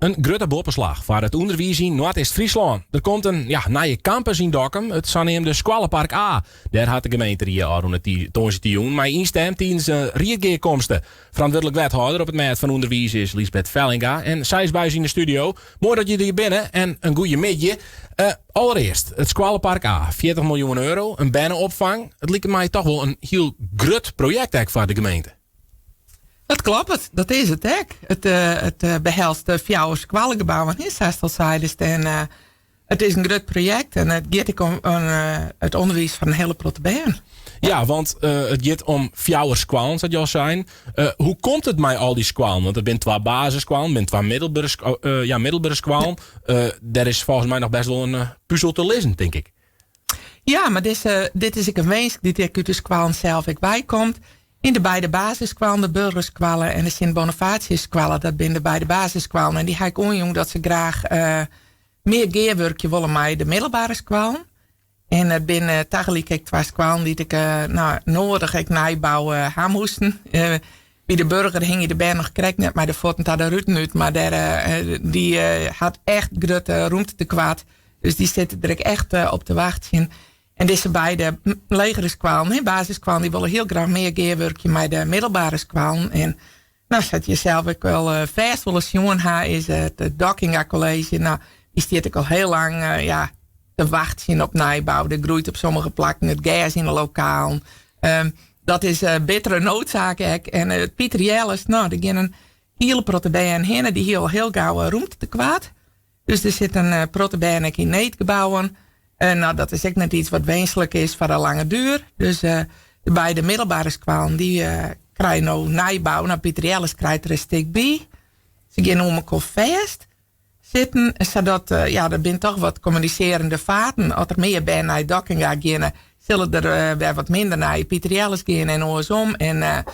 een grote boppenslag voor het onderwijs in Noord-Est-Friesland. Er komt een nieuwe campus in Dokkum, het zogenaamde Squallenpark A. Daar had de gemeente hier al rond het toonzetioen, maar instemt tijdens rietgeerkomsten. Verantwoordelijk wethouder op het Maat van Onderwijs is Lisbeth Vellinga. En zij is bij ons in de studio. Mooi dat jullie hier binnen en een goede middag. Allereerst, het Squallenpark A, 40 miljoen euro, een bannenopvang. Het lijkt mij toch wel een heel groot project voor de gemeente. Dat klopt, dat is het hek. Het behelst 4 squallengebouwen in Sastelzijdes. En het is een groot project en het gaat om het onderwijs van een hele grote baan. Ja, want het gaat om 4 squalen, zou je al zijn. Hoe komt het met al die squalen? Want er zijn 2 basissqualen, er zijn 2 middelbare squalen. Daar is volgens mij nog best wel een puzzel te lezen, denk ik. Ja, maar dit is een wens die uit de squalen zelf bijkomt. In de beide basissqualen, de burgersqualen en de Sint-Bonifatius-squalen, dat zijn de beide basissqualen. En die ga ik onjong dat ze graag meer geerwerkje willen met de middelbare squalen. En het zijn tegelijk 2 squalen die ik nodig nabouwen gaan moesten. Bij de burger hing je de band nog krek net maar de voeten naar de ruiten uit. Maar die had echt grote ruimte te kwaad. Dus die zitten er echt op te wachten. En deze beide legere squalen, basissqualen, die willen heel graag meer geerwerkje met de middelbare squalen. En nou, zat je zelf ook wel vast willen zien, is het Dockinga College. Nou, die staat ook al heel lang te wachten op nabouw. Er groeit op sommige plekken het gas in de lokaal. Dat is bittere noodzaak. En Pieter Jelles, die gaan een hele protebaan heen. Die heel gauw ruimte te kwaad. Dus er zit een protebaan in neetgebouwen. Dat is echt net iets wat wenselijk is voor een lange duur. Dus de beide middelbare squalen, die krijgen nou nabouw. Nou, Pieter Jelles krijgt er een stuk bij. Ze gaan om elkaar vast zitten. Zodat, er zijn toch wat communicerende vaten. Als er meer bij naar Dockinga gaan, zullen er weer wat minder naar Pieter Jelles gaan en andersom. En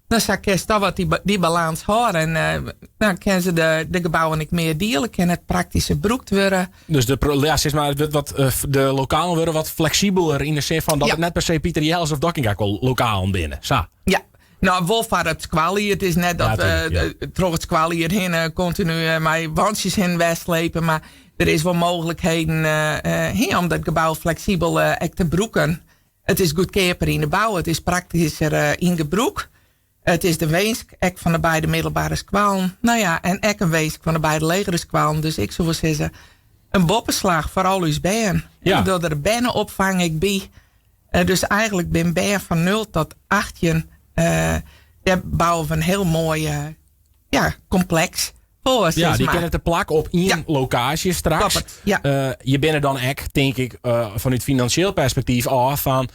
dan zou ik toch wat die balans houden. En dan kunnen ze de gebouwen niet meer delen. Kunnen het praktische broekt worden. Dus de lokalen worden wat flexibeler in de zin van dat het net per se Pieter Jelles of Dockinga lokaal binnen. Zo. Ja. Nou, wel voor het squalie. Het is net dat terug het squalie hierheen continu met wandjes in weggeslepen. Maar er is wel mogelijkheden om dat gebouw flexibel te broeken. Het is goedkoper in de bouw. Het is praktischer in de broek. Het is de weensk van de beide middelbare squalen. Nou ja, en een weensk van de beide legere squalen. Dus ik zou wel zeggen, een boppenslag voor al uw bijen. Ja. Door de bijen opvang ik bij. Dus eigenlijk ben bijen van 0 tot 18. Daar bouwen we een heel mooi complex voor. Ja, die kennen te plakken op één locatie straks. Klopt, ja. Je bent er dan echt, denk ik, vanuit financieel perspectief af van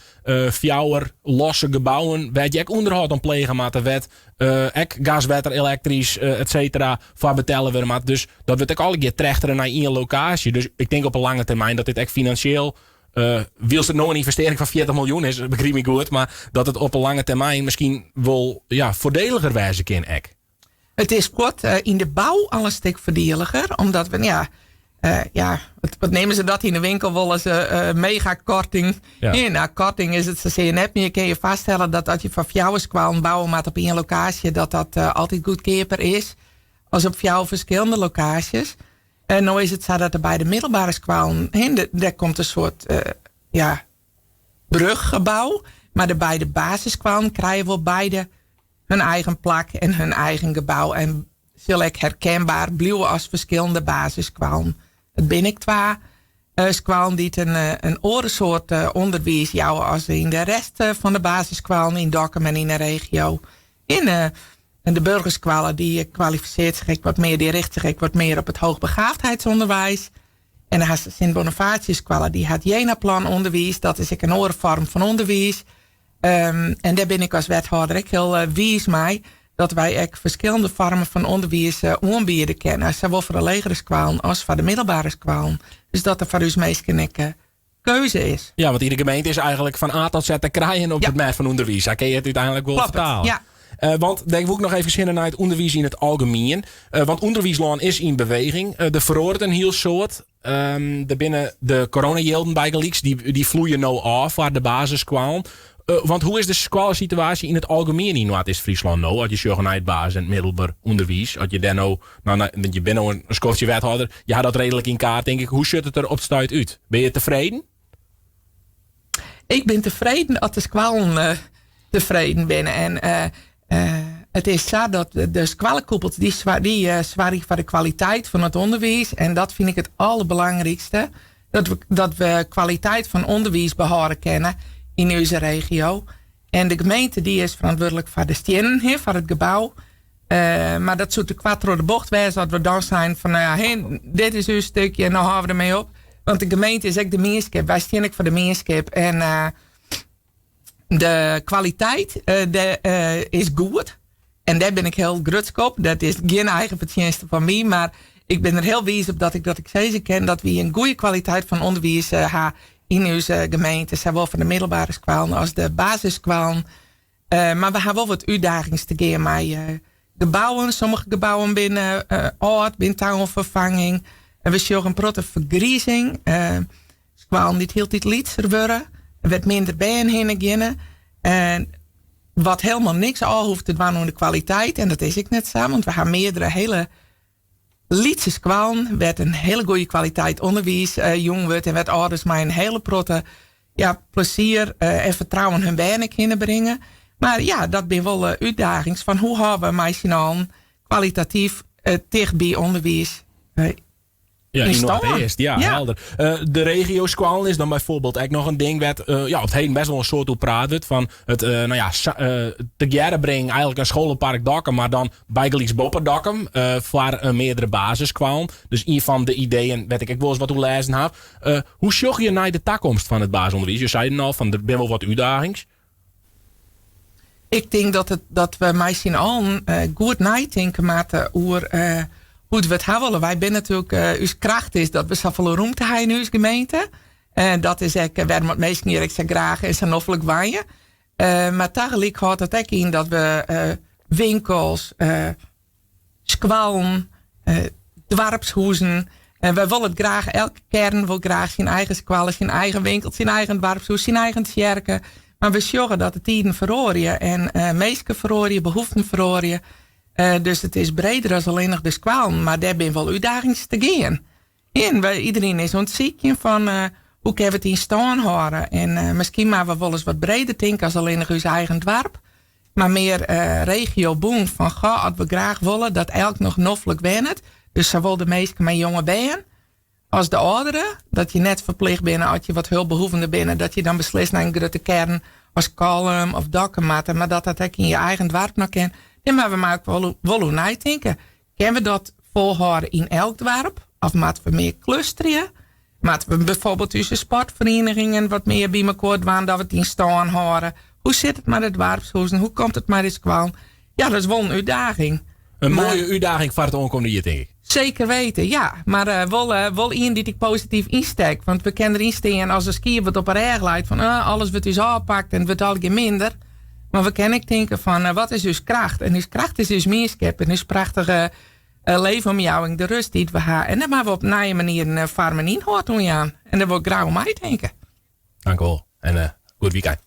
4 losse gebouwen. Werd je ook onderhoud aan plegen, maar de wet, gas, water, elektrisch, et cetera, voor betalen we maar. Dus dat wordt ook alle keer trechteren naar één locatie. Dus ik denk op een lange termijn dat dit echt financieel wils het nog een investering van 40 miljoen is, begrijp ik goed, maar dat het op een lange termijn misschien wel voordeliger wijzen kan. Het is kort in de bouw al een stuk voordeliger, omdat we wat nemen ze dat in de winkel willen ze mega korting. Ja, korting is het ze net, maar je kan je vaststellen dat als je van 4 squalen bouwen maakt op één locatie, dat altijd goedkoper is als op 4 verschillende locaties. En nou is het zo dat er bij de middelbare squalen heen, daar komt een soort bruggebouw. Maar de beide basissqualen krijgen wel beide hun eigen plak en hun eigen gebouw. En zullen ik herkenbaar blijven als verschillende basissqualen. Het ben ik 2 squalen die een andere soort onderwijs jouwen als in de rest van de basissqualen in Dokkum en in de regio. En de burgersqualen die kwalificeert zich wat meer, die richt zich wat meer op het hoogbegaafdheidsonderwijs. En de Sint-Bonifatius-squalen die had Jena-plan onderwijs. Dat is een andere vorm van onderwijs. En daar ben ik als wethouder ook heel wies mee. Dat wij ook verschillende vormen van onderwijs aanbieden kennen. Zowel voor de legere squalen als voor de middelbare squalen. Dus dat er voor ons meesten keuze is. Ja, want iedere gemeente is eigenlijk van A tot Z te krijgen op het maat van onderwijs. Daar kun je het uiteindelijk wel vertalen. Ja. Want denk ik ook nog even zien naar het onderwijs in het algemeen. Want onderwijsland is in beweging. De verhoort een heel soort. Er binnen de coronajelden bijgelijks. Die vloeien nou af waar de basis kwam. Want hoe is de squalsituatie in het algemeen in Noord-Friesland nou? Als je zorgt naar het basis en het middelbaar onderwijs. Als je dan nou, je bent nou een schotje wethouder. Je had dat redelijk in kaart, denk ik. Hoe ziet het er op stuit uit? Ben je tevreden? Ik ben tevreden dat de squallen tevreden ben. En het is zo dat de squallenkoepels die zwaar voor de kwaliteit van het onderwijs. En dat vind ik het allerbelangrijkste. Dat we kwaliteit van onderwijs behouden kennen in onze regio. En de gemeente die is verantwoordelijk voor de stenen, voor het gebouw. Maar dat soort de quattro de bocht wijzen dat we dan zijn van dit is uw stukje en dan houden we ermee op. Want de gemeente is echt de meerskip. Wij staan ook voor de meerskip. En de kwaliteit is goed. En daar ben ik heel grutsk op. Dat is geen eigen verdienste van mij. Maar ik ben er heel wijs op dat ik zeker ken dat we een goede kwaliteit van onderwijs hebben in onze gemeente. Zowel van de middelbare school als de basisschool. Maar we hebben wel wat uitdagingen te gaan met gebouwen. Sommige gebouwen binnen oud, binnen tuinvervanging. En we zien een grote vergriezing. Scholen niet heel tijd lietser worden. Er werd minder bijen heen gaan. En wat helemaal niks al hoeft te doen aan de kwaliteit. En dat is ik net zo. Want we hebben meerdere hele lietse scholen. Werd een hele goede kwaliteit onderwijs. Jong wordt en werd ouders maar een hele protte plezier en vertrouwen hun bijen kunnen brengen. Maar ja, dat ben wel uitdagingen van hoe houden we meisjes aan kwalitatief dicht bij onderwijs. Ja, in Noord-Eerst. Ja, helder. De regio-squallen is dan bijvoorbeeld echt nog een ding wat op het heen best wel een soort op praat wordt van het te brengen eigenlijk een scholenpark dakken, maar dan bijgelijks bopperdakken voor meerdere basissquallen. Dus een van de ideeën, weet ik wel eens wat hoe lezen heb. Hoe zorg je naar de toekomst van het basisonderwijs? Je zei het al, van er zijn wel wat uitdagingen. Ik denk dat we meisjes al goed nadenken maken over hoe we het hebben. Wij zijn natuurlijk, ons kracht is dat we zoveel ruimte hebben in onze gemeente. Dat is ook waarom het meest niet zo graag en zo noffelijk waaien. Maar tegelijk houdt het ook in dat we winkels, squallen, dwarpshuizen. En wij willen het graag, elke kern wil graag zijn eigen squallen, zijn eigen winkel, zijn eigen dwarpshuis, zijn eigen tjerken. Maar we zorgen dat de tijden verrooien en meesten verrooien, behoeften verrooien. Dus het is breder dan alleen nog de squallen. Maar daar ben wel uitdagingen te gaan. En iedereen is ontzettend van hoe kunnen we het in stand houden. En misschien maar we wel eens wat breder denken als alleen nog ons eigen dorp. Maar meer regio-boom van als we graag willen dat elk nog noffelijk bent. Dus zowel de meesten met jonge bijen als de ouderen. Dat je net verplicht bent als je wat hulpbehoevende bent. Dat je dan beslist naar een grote kern als Kalm of Dokkenmatten. Maar dat ook in je eigen dorp nog kan. Ja, maar we maken wel hoe nadenken. Kunnen we dat volhouden in elk dorp? Of moeten we meer clusteren? Moeten we bijvoorbeeld onze sportverenigingen wat meer bij elkaar doen, dat we het in stand houden? Hoe zit het met het dorpshuizen? Hoe komt het met de squallen? Ja, dat is wel een uitdaging. Mooie uitdaging voor het aankomende jaar, denk ik. Zeker weten, ja. Maar wel in die ik positief insteek. Want we kunnen erin staan als een skier wat op een reg leidt. Van alles wordt dus aanpakt en het wordt al minder. Maar we kunnen ook denken van wat is dus kracht? En dus kracht is dus meerskap. En dus prachtige leefomjouwing, de rust die we hebben. En daar maken we op een nieuwe manier een farmen inhoud aan. En daar wil ik graag om uitdenken. Dank u wel. En goed weekend.